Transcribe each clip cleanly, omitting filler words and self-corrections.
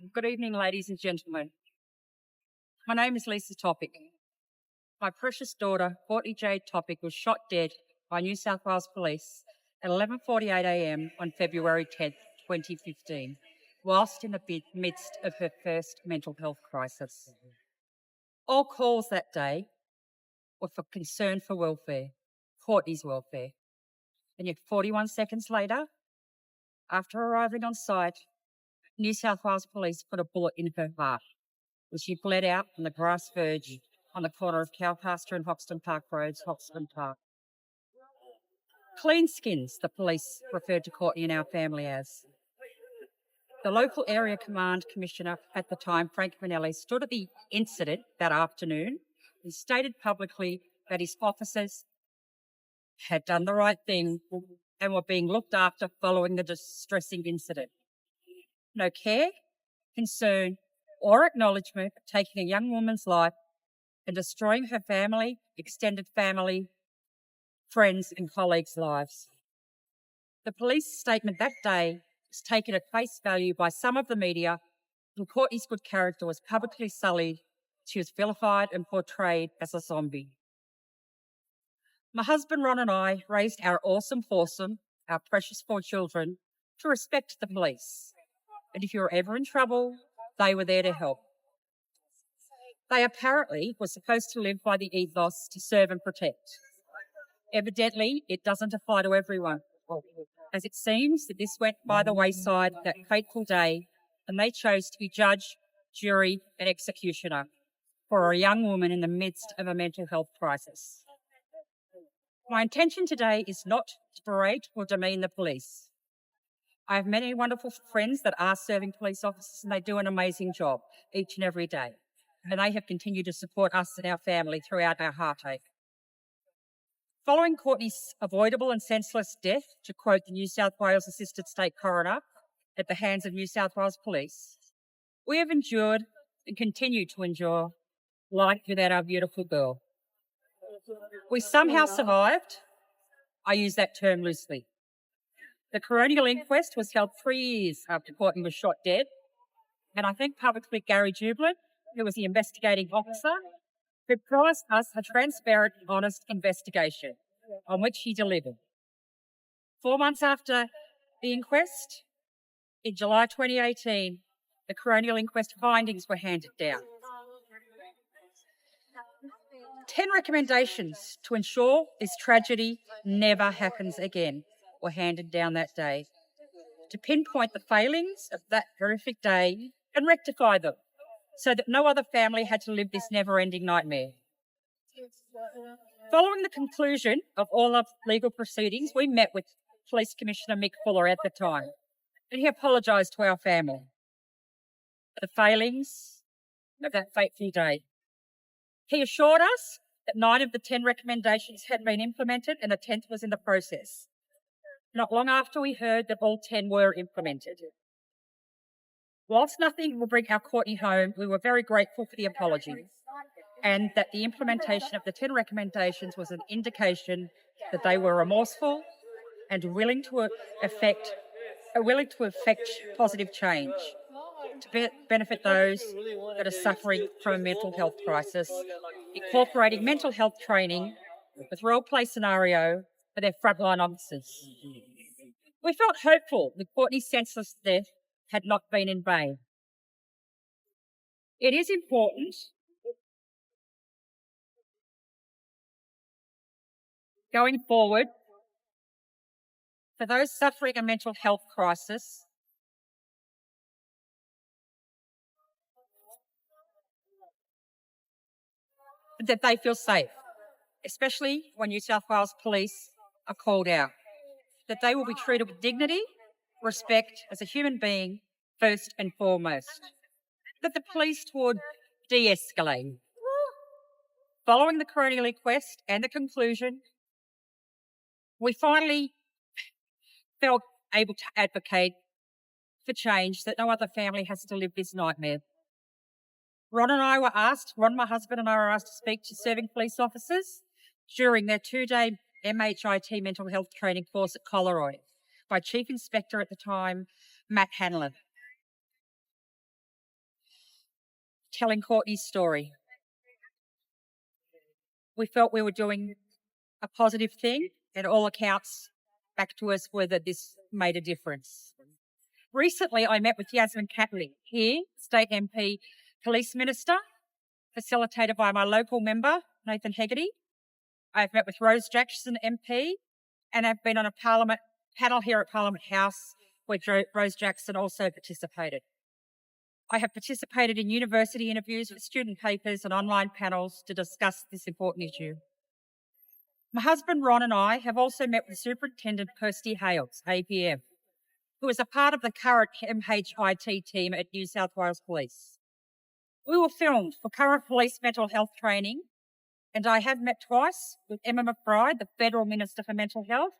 Good evening, ladies and gentlemen. My name is Leesa Topic. My precious daughter, Courtney Jade Topic, was shot dead by New South Wales Police at 11:48 a.m. on February 10th, 2015, whilst in the midst of her first mental health crisis. All calls that day were for concern for welfare, Courtney's welfare. And yet 41 seconds later, after arriving on site, New South Wales Police put a bullet in her heart, which she bled out on the grass verge on the corner of Cowpasture and Hoxton Park Roads, Hoxton Park. Clean skins, the police referred to Courtney and our family as. The local area command commissioner at the time, Frank Manelli, stood at the incident that afternoon and stated publicly that his officers had done the right thing and were being looked after following the distressing incident. No care, concern, or acknowledgement of taking a young woman's life and destroying her family, extended family, friends and colleagues' lives. The police statement that day was taken at face value by some of the media, and Courtney's good character was publicly sullied. She was vilified and portrayed as a zombie. My husband Ron and I raised our awesome foursome, our precious 4 children, to respect the police. And if you were ever in trouble, they were there to help. They apparently were supposed to live by the ethos to serve and protect. Evidently, it doesn't apply to everyone, as it seems that this went by the wayside that fateful day, and they chose to be judge, jury and executioner for a young woman in the midst of a mental health crisis. My intention today is not to berate or demean the police. I have many wonderful friends that are serving police officers, and they do an amazing job each and every day. And they have continued to support us and our family throughout our heartache. Following Courtney's avoidable and senseless death, to quote the New South Wales Assistant State Coroner, at the hands of New South Wales Police, we have endured and continue to endure life without our beautiful girl. We somehow survived. I use that term loosely. The coronial inquest was held 3 years after Courtney was shot dead, and I thank publicly Gary Jubilant, who was the investigating officer, who promised us a transparent and honest investigation, on which he delivered. 4 months after the inquest, in July 2018, the coronial inquest findings were handed down. 10 recommendations to ensure this tragedy never happens again were handed down that day, to pinpoint the failings of that horrific day and rectify them, so that no other family had to live this never-ending nightmare. Following the conclusion of all of legal proceedings, we met with Police Commissioner Mick Fuller at the time, and he apologised to our family for the failings of that fateful day. He assured us that 9 of the 10 recommendations had been implemented and the 10th was in the process. Not long after we heard that all 10 were implemented. Whilst nothing will bring our Courtney home, we were very grateful for the apology, and that the implementation of the 10 recommendations was an indication that they were remorseful and willing to effect positive change to benefit those that are suffering from a mental health crisis, incorporating mental health training with role-play scenario for their frontline officers. We felt hopeful that Courtney's senseless death had not been in vain. It is important going forward for those suffering a mental health crisis that they feel safe, especially when New South Wales Police are called out, that they will be treated with dignity, respect as a human being first and foremost, that the police would de-escalate. Following the coronial inquest and the conclusion, we finally felt able to advocate for change, that no other family has to live this nightmare. Ron, my husband and I were asked to speak to serving police officers during their 2-day MHIT mental health training course at Collaroy by Chief Inspector at the time, Matt Hanlon. telling Courtney's story. We felt we were doing a positive thing, and all accounts back to us were that this made a difference. Recently, I met with Yasmin Catley here, State MP, Police Minister, facilitated by my local member, Nathan Hegarty. I've met with Rose Jackson MP, and I've been on a Parliament panel here at Parliament House where Rose Jackson also participated. I have participated in university interviews with student papers and online panels to discuss this important issue. My husband Ron and I have also met with Superintendent Kirsty Hales, APM, who is a part of the current MHIT team at New South Wales Police. We were filmed for current police mental health training, and I have met twice with Emma McBride, the Federal Minister for Mental Health,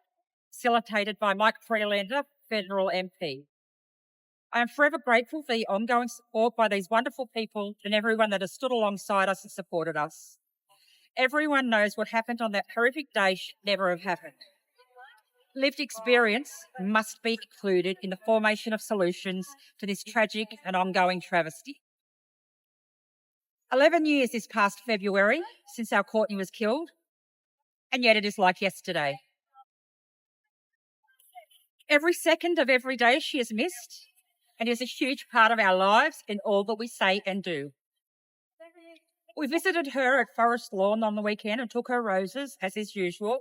facilitated by Mike Freelander, Federal MP. I am forever grateful for the ongoing support by these wonderful people and everyone that has stood alongside us and supported us. Everyone knows what happened on that horrific day should never have happened. Lived experience must be included in the formation of solutions to this tragic and ongoing travesty. 11 years this past February since our Courtney was killed, and yet it is like yesterday. Every second of every day she is missed and is a huge part of our lives in all that we say and do. We visited her at Forest Lawn on the weekend and took her roses, as is usual,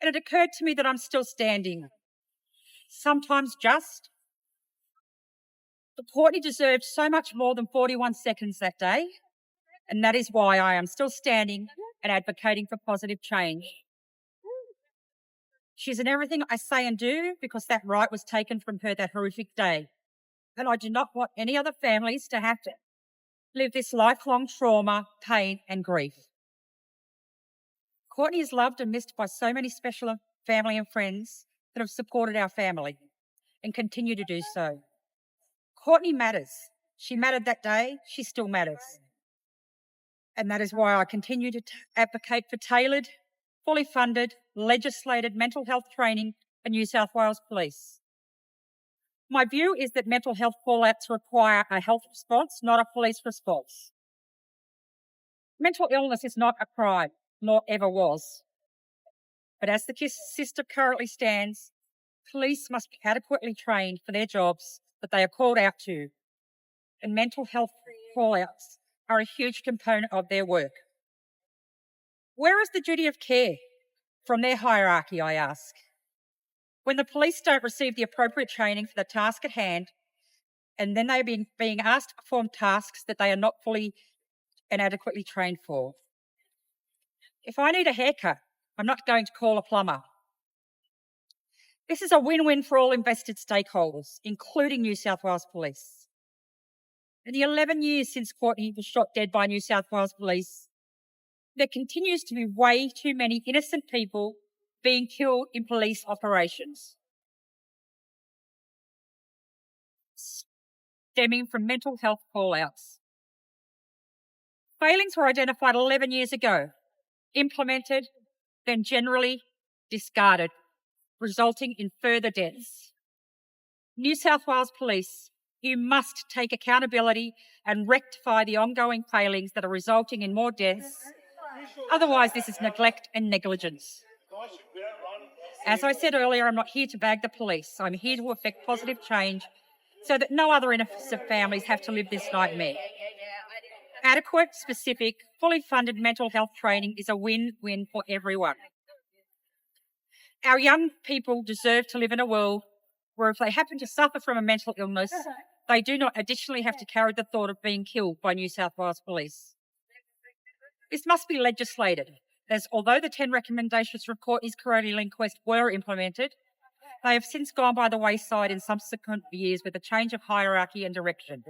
and it occurred to me that I'm still standing, sometimes just. But Courtney deserved so much more than 41 seconds that day, and that is why I am still standing and advocating for positive change. She's in everything I say and do because that right was taken from her that horrific day, and I do not want any other families to have to live this lifelong trauma, pain and grief. Courtney is loved and missed by so many special family and friends that have supported our family and continue to do so. Courtney matters. She mattered that day. She still matters. And that is why I continue to advocate for tailored, fully funded, legislated mental health training for New South Wales Police. My view is that mental health fallouts require a health response, not a police response. Mental illness is not a crime, nor ever was. But as the system currently stands, police must be adequately trained for their jobs that they are called out to, and mental health fallouts are a huge component of their work. Where is the duty of care from their hierarchy, I ask? When the police don't receive the appropriate training for the task at hand, and then they're being asked to perform tasks that they are not fully and adequately trained for. If I need a haircut, I'm not going to call a plumber. This is a win-win for all invested stakeholders, including New South Wales Police. In the 11 years since Courtney was shot dead by New South Wales Police, there continues to be way too many innocent people being killed in police operations, stemming from mental health fallouts. Failings were identified 11 years ago, implemented, then generally discarded, resulting in further deaths. New South Wales Police, you must take accountability and rectify the ongoing failings that are resulting in more deaths. Otherwise, this is neglect and negligence. As I said earlier, I'm not here to bag the police. I'm here to effect positive change so that no other innocent families have to live this nightmare. Adequate, specific, fully funded mental health training is a win-win for everyone. Our young people deserve to live in a world where if they happen to suffer from a mental illness, they do not additionally have to carry the thought of being killed by New South Wales Police. This must be legislated, as although the 10 recommendations from Courtney's coronial inquest were implemented, they have since gone by the wayside in subsequent years with a change of hierarchy and direction.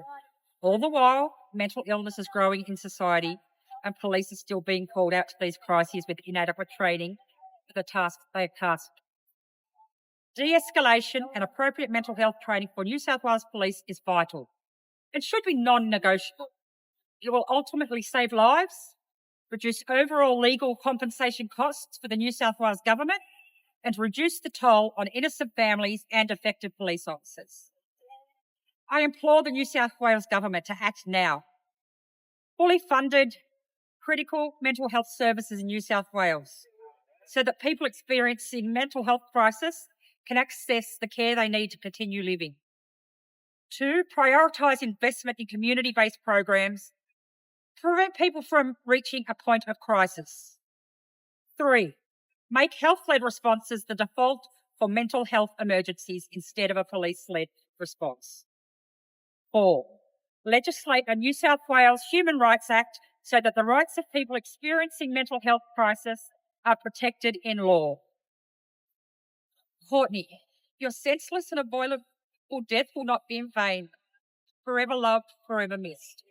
All the while, mental illness is growing in society and police are still being called out to these crises with inadequate training for the tasks they are tasked. De-escalation and appropriate mental health training for New South Wales Police is vital and should be non-negotiable. It will ultimately save lives, reduce overall legal compensation costs for the New South Wales Government, and reduce the toll on innocent families and affected police officers. I implore the New South Wales Government to act now fully funded critical mental health services in New South Wales so that people experiencing mental health crisis can access the care they need to continue living. 2, prioritise investment in community-based programs to prevent people from reaching a point of crisis. 3, make health-led responses the default for mental health emergencies instead of a police-led response. 4, legislate a New South Wales Human Rights Act so that the rights of people experiencing mental health crisis are protected in law. Courtney, your senseless and avoidable death will not be in vain. Forever loved, forever missed.